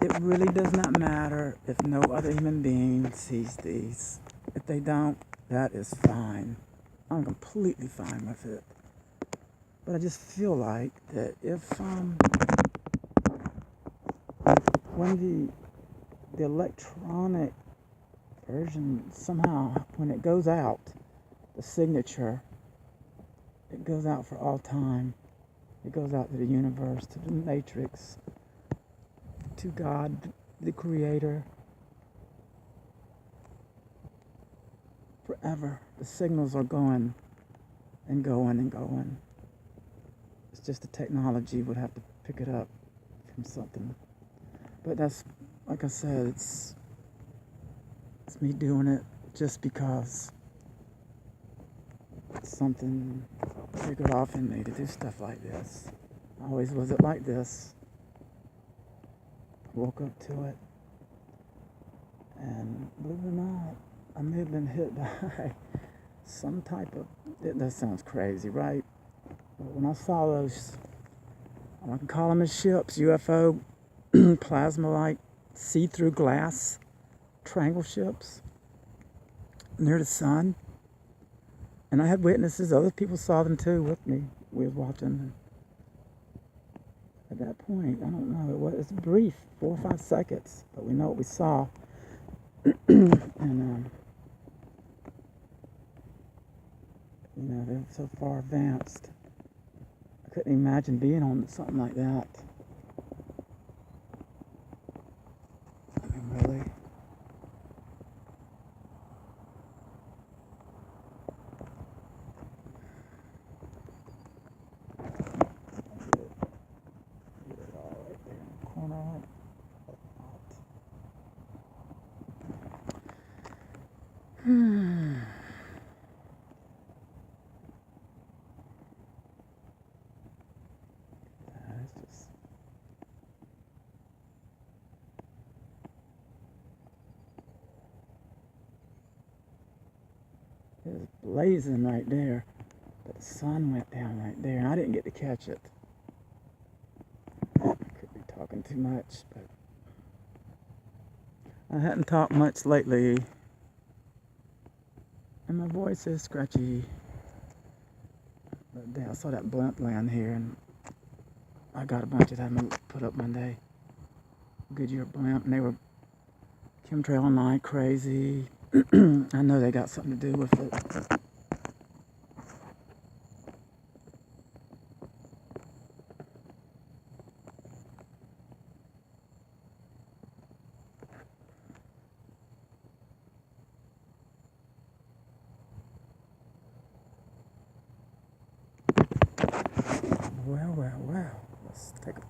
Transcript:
It really does not matter if no other human being sees these. If they don't, that is fine. I'm completely fine with it. But I just feel like that if when the electronic version somehow, when it goes out, the signature, it goes out for all time. It goes out to the universe, to the matrix, to God, the creator. Forever. The signals are going and going and going. It's just the technology would have to pick it up from something. But that's, like I said, it's me doing it just because it's something triggered off in me to do stuff like this. I always wasn't like this. Woke up to it. And believe it or not, I may have been hit by some type of, that sounds crazy, right? But when I saw those, I can call them as ships, UFO, plasma-like, see-through glass, triangle ships, near the sun. And I had witnesses, other people saw them too with me. We were watching. At that point, I don't know, it's brief, 4 or 5 seconds, but we know what we saw. And they're so far advanced. I couldn't imagine being on something like that. I mean, really. Get it all right there in the corner. It was blazing right there, but the sun went down right there, and I didn't get to catch it. I could be talking too much, but I hadn't talked much lately, and my voice is scratchy. But I saw that blimp land here, and I got a bunch of them put up Monday. Goodyear blimp, and they were chemtrailing like crazy. I know they got something to do with it. Well, let's take a